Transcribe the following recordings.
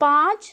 5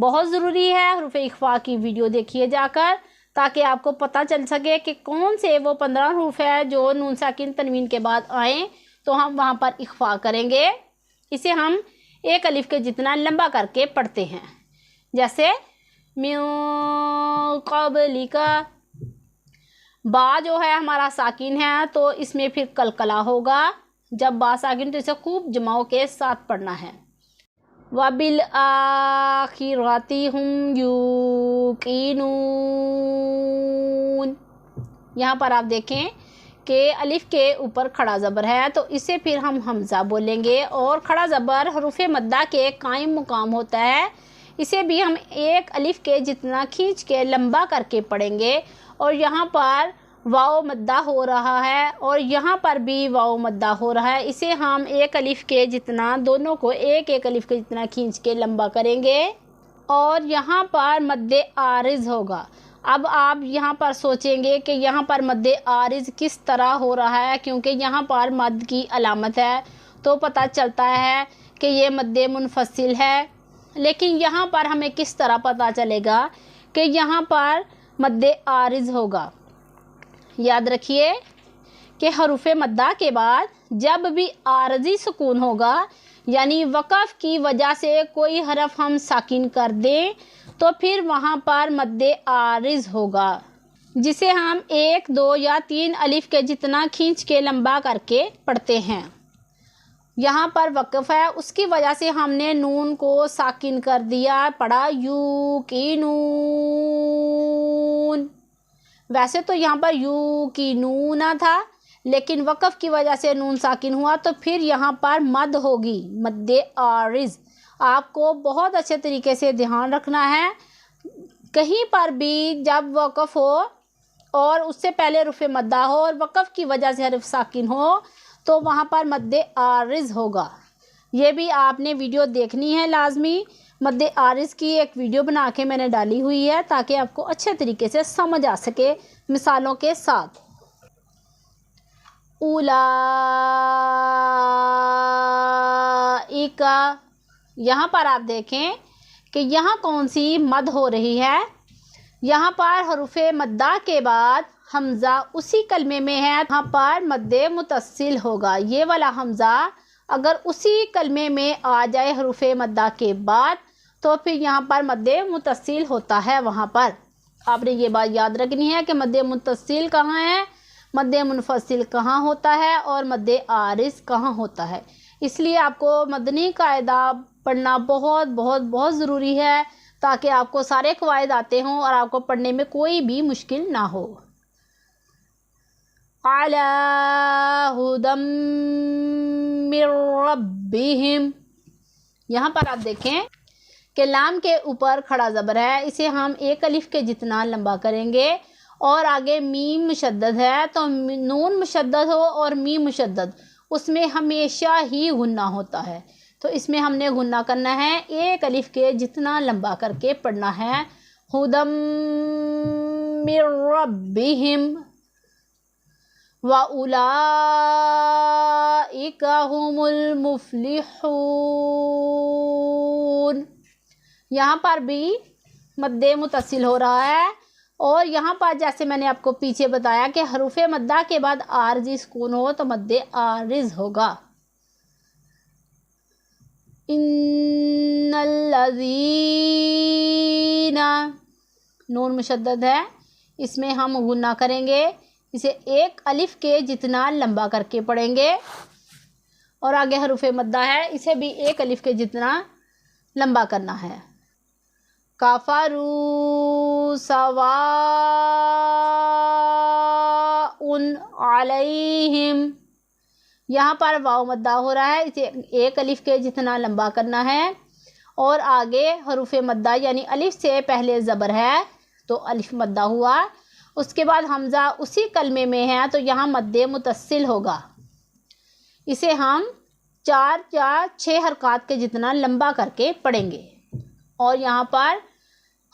بہت ضروری ہے حروف اخفا کی ویڈیو دیکھیے جا کر، تاکہ آپ کو پتہ چل سکے کہ کون سے وہ 15 حروف ہے جو نون ساکن تنوین کے بعد آئیں تو ہم وہاں پر اخفا کریں گے۔ اسے ہم ایک الف کے جتنا لمبا کر کے پڑھتے ہیں، جیسے من قبلک۔ با جو ہے ہمارا ساکن ہے تو اس میں پھر قلقلہ ہوگا، جب با ساکن تو اسے خوب جماؤ کے ساتھ پڑھنا ہے۔ وَبِالْآخِرَةِ هُمْ يُوقِنُونَ۔ یہاں پر آپ دیکھیں کہ الف کے اوپر کھڑا زبر ہے تو اسے پھر ہم حمزہ بولیں گے، اور کھڑا زبر حروف مدہ کے قائم مقام ہوتا ہے، اسے بھی ہم ایک الف کے جتنا کھینچ کے لمبا کر کے پڑھیں گے، اور یہاں پر واو مدہ ہو رہا ہے اور یہاں پر بھی واو مدہ ہو رہا ہے، اسے ہم ایک الف کے جتنا، دونوں کو ایک ایک الف کے جتنا کھینچ کے لمبا کریں گے، اور یہاں پر مد عارض ہوگا۔ اب آپ یہاں پر سوچیں گے کہ یہاں پر مد عارض کس طرح ہو رہا ہے، کیونکہ یہاں پر مد کی علامت ہے تو پتہ چلتا ہے کہ یہ مد منفصل ہے، لیکن یہاں پر ہمیں کس طرح پتہ چلے گا کہ یہاں پر مد عارض ہوگا؟ یاد رکھیے کہ حروف مدہ کے بعد جب بھی عارضی سکون ہوگا، یعنی وقف کی وجہ سے کوئی حرف ہم ساکن کر دیں تو پھر وہاں پر مد عارض ہوگا، جسے ہم 1 2 یا 3 الف کے جتنا کھینچ کے لمبا کر کے پڑھتے ہیں۔ یہاں پر وقف ہے، اس کی وجہ سے ہم نے نون کو ساکن کر دیا، پڑھا یوقینون۔ ویسے تو یہاں پر یوقینون تھا، لیکن وقف کی وجہ سے نون ساکن ہوا تو پھر یہاں پر مد ہوگی، مد عارض۔ آپ کو بہت اچھے طریقے سے دھیان رکھنا ہے، کہیں پر بھی جب وقف ہو اور اس سے پہلے حرف مدہ ہو اور وقف کی وجہ سے حرف ساکن ہو تو وہاں پر مد عارض ہوگا۔ یہ بھی آپ نے ویڈیو دیکھنی ہے لازمی، مد عارض کی ایک ویڈیو بنا کے میں نے ڈالی ہوئی ہے تاکہ آپ کو اچھے طریقے سے سمجھ آ سکے مثالوں کے ساتھ۔ اولائک، یہاں پر آپ دیکھیں کہ یہاں کون سی مد ہو رہی ہے، یہاں پر حروف مدہ کے بعد حمزہ اسی کلمے میں ہے، یہاں پر مد متصل ہوگا۔ یہ والا حمزہ اگر اسی کلمے میں آ جائے حروف مدہ کے بعد تو پھر یہاں پر مد متصل ہوتا ہے۔ وہاں پر آپ نے یہ بات یاد رکھنی ہے کہ مد متصل کہاں ہے، مد منفصل کہاں ہوتا ہے اور مد عارض کہاں ہوتا ہے۔ اس لیے آپ کو مدنی قاعدہ پڑھنا بہت بہت بہت ضروری ہے تاکہ آپ کو سارے قواعد آتے ہوں اور آپ کو پڑھنے میں کوئی بھی مشکل نہ ہو۔ علی ھدی من ربہم، یہاں پر آپ دیکھیں کہ لام کے اوپر کھڑا زبر ہے، اسے ہم ایک الف کے جتنا لمبا کریں گے، اور آگے میم مشدد ہے تو نون مشدد ہو اور میم مشدد، اس میں ہمیشہ ہی غنہ ہوتا ہے، تو اس میں ہم نے غنہ کرنا ہے، ایک الف کے جتنا لمبا کر کے پڑھنا ہے۔ ھدی من ربہم وَأُولَئِکَ هُمُ الْمُفْلِحُونَ۔ یہاں پر بھی مد متصل ہو رہا ہے، اور یہاں پر جیسے میں نے آپ کو پیچھے بتایا کہ حروف مدہ کے بعد عارضی سکون ہو تو مد عارض ہوگا۔ ان الذین، نون مشدد ہے، اس میں ہم غنہ کریں گے، اسے ایک الف کے جتنا لمبا کر کے پڑھیں گے، اور آگے حروف مدہ ہے، اسے بھی ایک الف کے جتنا لمبا کرنا ہے۔ کفروا سواء علیہم، یہاں پر واو مدہ ہو رہا ہے، اسے ایک الف کے جتنا لمبا کرنا ہے، اور آگے حروف مدہ یعنی الف سے پہلے زبر ہے تو الف مدہ ہوا، اس کے بعد حمزہ اسی کلمے میں ہے تو یہاں مد متصل ہوگا، اسے ہم 4 یا 6 حرکات کے جتنا لمبا کر کے پڑھیں گے، اور یہاں پر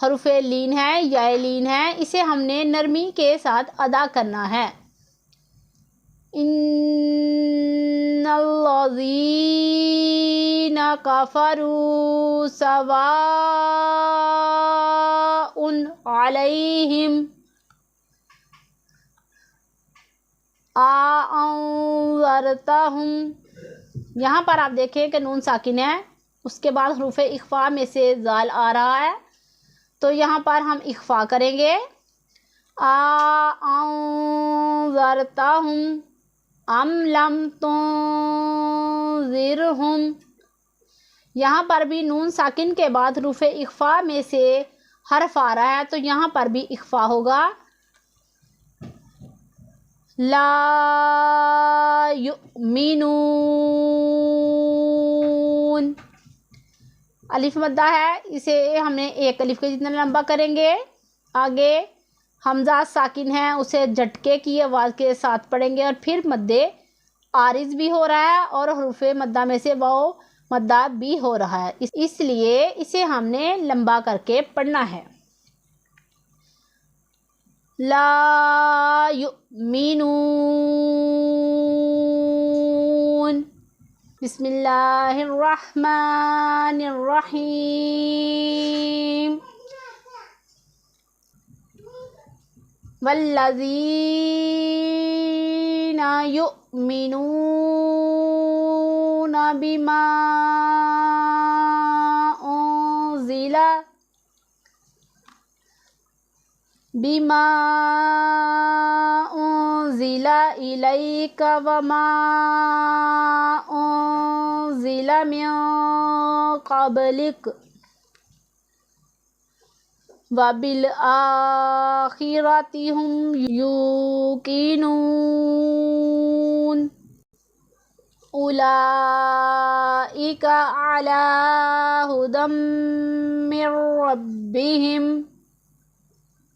حروف لین ہے، یا لین ہے، اسے ہم نے نرمی کے ساتھ ادا کرنا ہے۔ ان الذین کفروا سواء علیہم انذرتہم۔ یہاں پر آپ دیکھیں کہ نون ساکن ہے، اس کے بعد حروف اخفا میں سے زال آ رہا ہے، تو یہاں پر ہم اخفا کریں گے انذرتہم ام لم تنذرہم۔ یہاں پر بھی نون ساکن کے بعد حروف اخفا میں سے حرف آ رہا ہے، تو یہاں پر بھی اخفا ہوگا لا یؤمنون۔ الف مدہ ہے، اسے ہم نے ایک الف کے جتنا لمبا کریں گے۔ آگے حمزہ ساکن ہے، اسے جھٹکے کی آواز کے ساتھ پڑھیں گے، اور پھر مد عارض بھی ہو رہا ہے اور حروف مدہ میں سے واو مدہ بھی ہو رہا ہے، اس لیے اسے ہم نے لمبا کر کے پڑھنا ہے۔ لا یؤمنون۔ بسم اللہ الرحمن الرحیم۔ والذین یؤمنون بما انزل الیک وما انزل من قبلک وبالآخرۃ ھم یوقنون اولئک علی ھدی من ربہم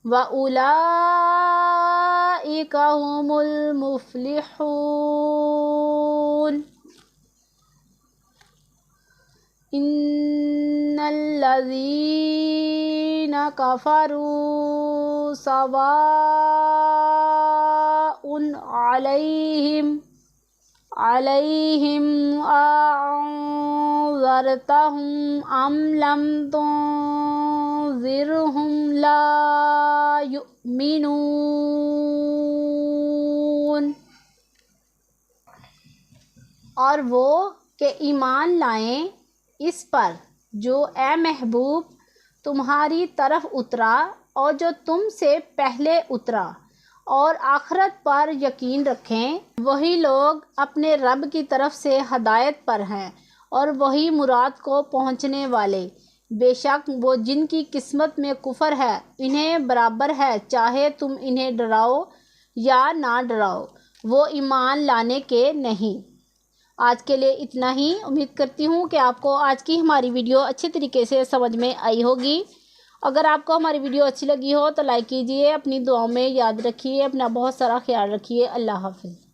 وَأُولَئِكَ هُمُ الْمُفْلِحُونَ۔ إِنَّ الَّذِينَ كَفَرُوا سَوَاءٌ عَلَيْهِمْ أَأَنذَرْتَهُمْ أَمْ لَمْ تُنذِرْهُمْ لَا یؤمنون۔ اور وہ کہ ایمان لائیں اس پر جو اے محبوب تمہاری طرف اترا اور جو تم سے پہلے اترا، اور آخرت پر یقین رکھیں، وہی لوگ اپنے رب کی طرف سے ہدایت پر ہیں اور وہی مراد کو پہنچنے والے۔ بے شک وہ جن کی قسمت میں کفر ہے انہیں برابر ہے، چاہے تم انہیں ڈراؤ یا نہ ڈراؤ، وہ ایمان لانے کے نہیں۔ آج کے لیے اتنا ہی۔ امید کرتی ہوں کہ آپ کو آج کی ہماری ویڈیو اچھے طریقے سے سمجھ میں آئی ہوگی۔ اگر آپ کو ہماری ویڈیو اچھی لگی ہو تو لائک کیجیے، اپنی دعاؤں میں یاد رکھیے، اپنا بہت سارا خیال رکھیے۔ اللہ حافظ۔